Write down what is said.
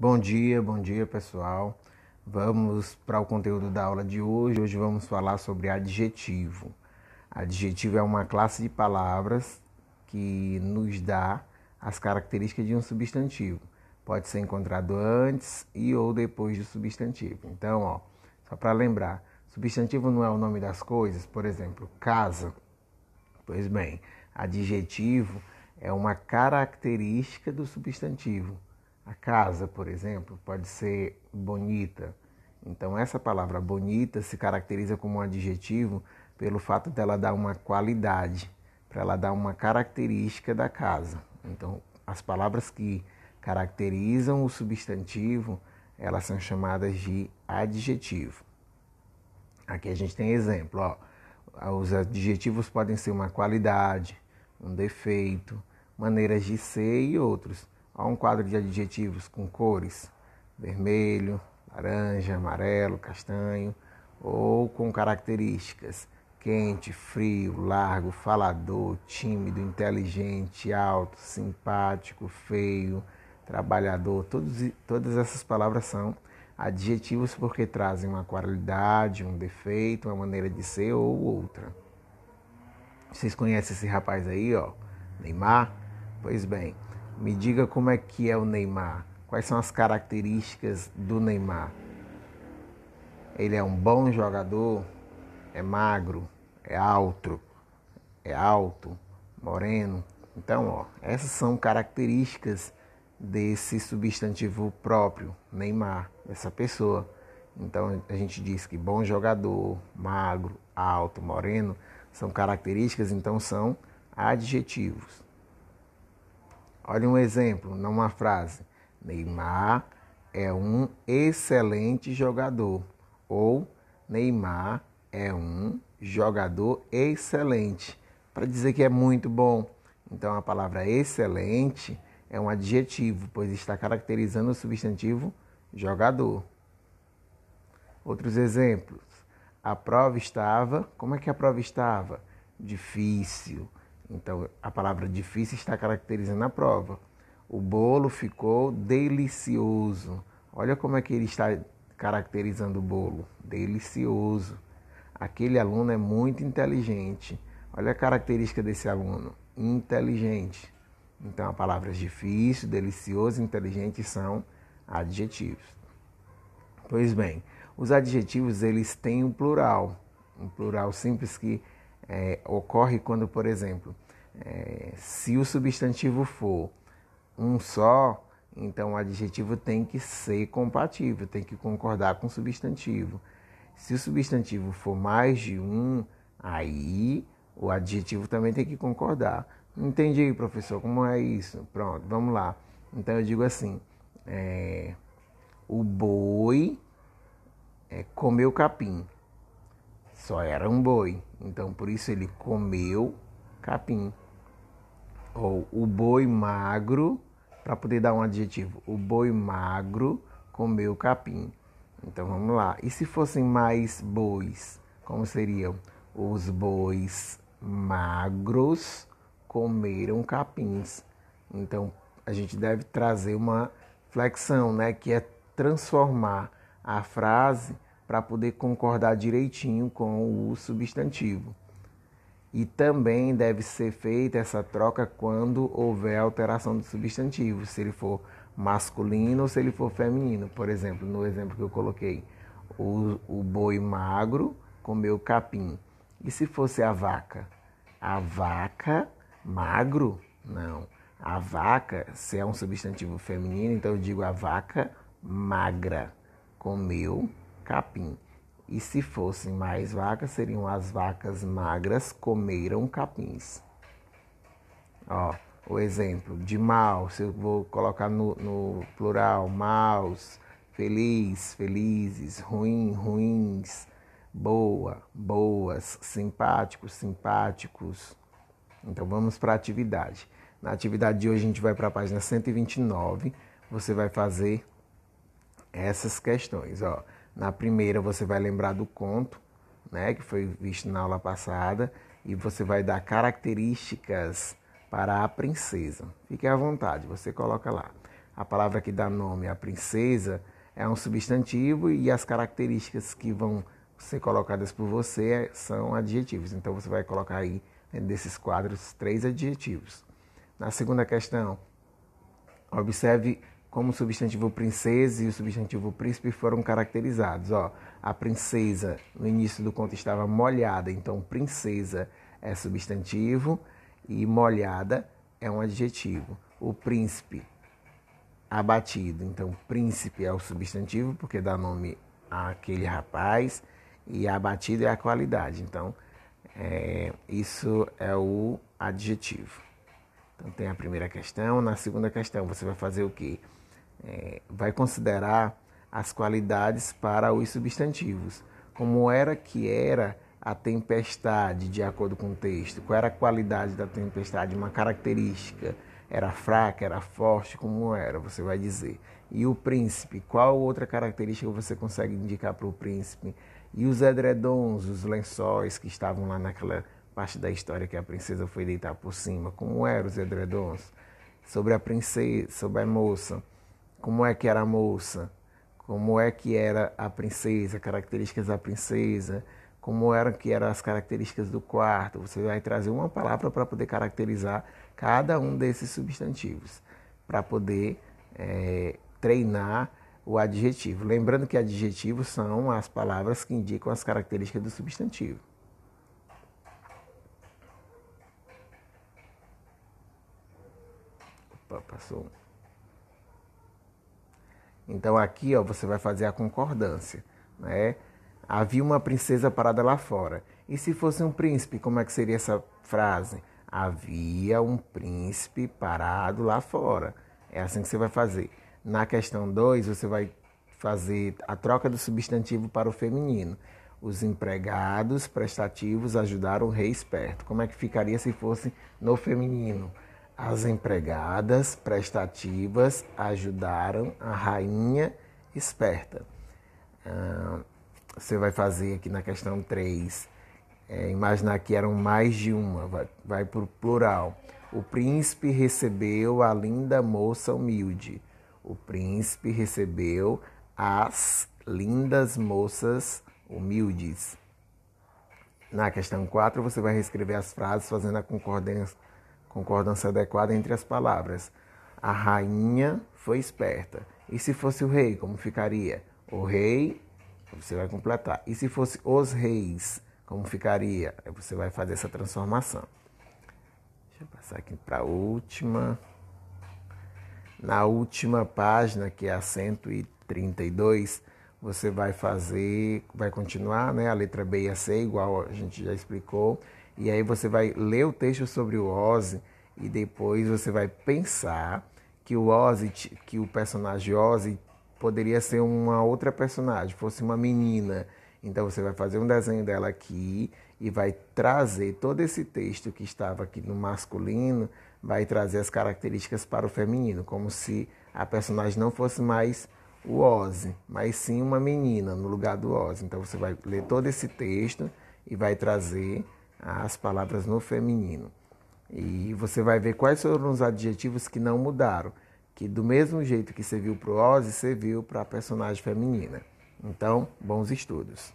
Bom dia pessoal. Vamos para o conteúdo da aula de hoje. Hoje vamos falar sobre adjetivo. Adjetivo é uma classe de palavras que nos dá as características de um substantivo. Pode ser encontrado antes e ou depois do substantivo. Então, só para lembrar, substantivo não é o nome das coisas, por exemplo, casa. Pois bem, adjetivo é uma característica do substantivo. A casa, por exemplo, pode ser bonita. Então, essa palavra bonita se caracteriza como um adjetivo pelo fato dela dar uma qualidade, para ela dar uma característica da casa. Então, as palavras que caracterizam o substantivo, elas são chamadas de adjetivo. Aqui a gente tem exemplo, Os adjetivos podem ser uma qualidade, um defeito, maneiras de ser e outros. Há um quadro de adjetivos com cores: vermelho, laranja, amarelo, castanho, ou com características: quente, frio, largo, falador, tímido, inteligente, alto, simpático, feio, trabalhador. Todas essas palavras são adjetivos porque trazem uma qualidade, um defeito, uma maneira de ser ou outra. Vocês conhecem esse rapaz aí, Neymar? Pois bem, me diga como é que é o Neymar. Quais são as características do Neymar? Ele é um bom jogador? É magro? É alto? Moreno? Então, essas são características desse substantivo próprio, Neymar, dessa pessoa. Então, a gente diz que bom jogador, magro, alto, moreno, são características, então são adjetivos. Olha um exemplo, numa frase: Neymar é um excelente jogador. Ou Neymar é um jogador excelente, para dizer que é muito bom. Então a palavra excelente é um adjetivo, pois está caracterizando o substantivo jogador. Outros exemplos: a prova estava, como é que a prova estava? Difícil. Então a palavra difícil está caracterizando a prova. O bolo ficou delicioso. Olha como é que ele está caracterizando o bolo: delicioso. Aquele aluno é muito inteligente. Olha a característica desse aluno: inteligente. Então, as palavras difícil, delicioso e inteligente são adjetivos. Pois bem, os adjetivos eles têm um plural simples que ocorre quando, por exemplo, se o substantivo for um só, então o adjetivo tem que ser compatível, tem que concordar com o substantivo. Se o substantivo for mais de um, aí o adjetivo também tem que concordar. Não entendi, professor, como é isso? Pronto, vamos lá. Então eu digo assim: o boi comeu capim. Só era um boi, então por isso ele comeu capim. Ou o boi magro, para poder dar um adjetivo: o boi magro comeu capim. Então vamos lá. E se fossem mais bois, como seriam? Os bois magros comeram capins. Então a gente deve trazer uma flexão, que é transformar a frase para poder concordar direitinho com o substantivo. E também deve ser feita essa troca quando houver alteração do substantivo, se ele for masculino ou se ele for feminino. Por exemplo, no exemplo que eu coloquei, o boi magro comeu capim. E se fosse a vaca? A vaca magro? Não. A vaca, se é um substantivo feminino, então eu digo a vaca magra comeu capim. E se fossem mais vacas, seriam as vacas magras comeram capins. O exemplo de mal, se eu vou colocar no plural: maus, feliz, felizes, ruim, ruins, boa, boas, simpáticos, simpáticos. Então vamos para a atividade. Na atividade de hoje a gente vai para a página 129. Você vai fazer essas questões, Na primeira você vai lembrar do conto, que foi visto na aula passada, e você vai dar características para a princesa. Fique à vontade, você coloca lá. a palavra que dá nome à princesa é um substantivo e as características que vão ser colocadas por você são adjetivos. Então você vai colocar aí, dentro desses quadros, 3 adjetivos. Na segunda questão, observe como o substantivo princesa e o substantivo príncipe foram caracterizados. A princesa, no início do conto, estava molhada, então princesa é substantivo e molhada é um adjetivo. O príncipe, abatido, então príncipe é o substantivo, porque dá nome àquele rapaz, e abatido é a qualidade. Então, isso é o adjetivo. Então, tem a primeira questão. Na segunda questão, você vai fazer o quê? Vai considerar as qualidades para os substantivos. Como era que era a tempestade, de acordo com o texto? Qual era a qualidade da tempestade? Uma característica. Era fraca, era forte, como era? Você vai dizer. E o príncipe? Qual outra característica você consegue indicar para o príncipe? E os edredons, os lençóis que estavam lá naquela parte da história que a princesa foi deitar por cima? Como eram os edredons? Sobre a princesa, sobre a moça. Como é que era a moça? Como é que era a princesa? Características da princesa? Como eram que eram as características do quarto? Você vai trazer uma palavra para poder caracterizar cada um desses substantivos, para poder treinar o adjetivo. Lembrando que adjetivos são as palavras que indicam as características do substantivo. Opa, passou. Então aqui você vai fazer a concordância, né? Havia uma princesa parada lá fora. E se fosse um príncipe, como é que seria essa frase? Havia um príncipe parado lá fora. É assim que você vai fazer. Na questão 2, você vai fazer a troca do substantivo para o feminino. Os empregados prestativos ajudaram o rei esperto. Como é que ficaria se fosse no feminino? As empregadas prestativas ajudaram a rainha esperta. Você vai fazer aqui na questão 3, imaginar que eram mais de uma, vai para o plural. O príncipe recebeu a linda moça humilde. O príncipe recebeu as lindas moças humildes. Na questão 4, você vai reescrever as frases fazendo a concordância adequada entre as palavras. A rainha foi esperta. E se fosse o rei, como ficaria? O rei, você vai completar. E se fosse os reis, como ficaria? Você vai fazer essa transformação. Deixa eu passar aqui para a última. Na última página, que é a 132, você vai continuar, né? A letra B e a C, igual a gente já explicou. E aí você vai ler o texto sobre o Ozzy e depois você vai pensar que o personagem Ozzy poderia ser uma outra personagem, fosse uma menina. Então você vai fazer um desenho dela aqui e vai trazer todo esse texto que estava aqui no masculino, vai trazer as características para o feminino, como se a personagem não fosse mais o Ozzy, mas sim uma menina no lugar do Ozzy. Então você vai ler todo esse texto e vai trazer as palavras no feminino. E você vai ver quais foram os adjetivos que não mudaram, que do mesmo jeito que serviu para o Ozzy, serviu para a personagem feminina. Então, bons estudos.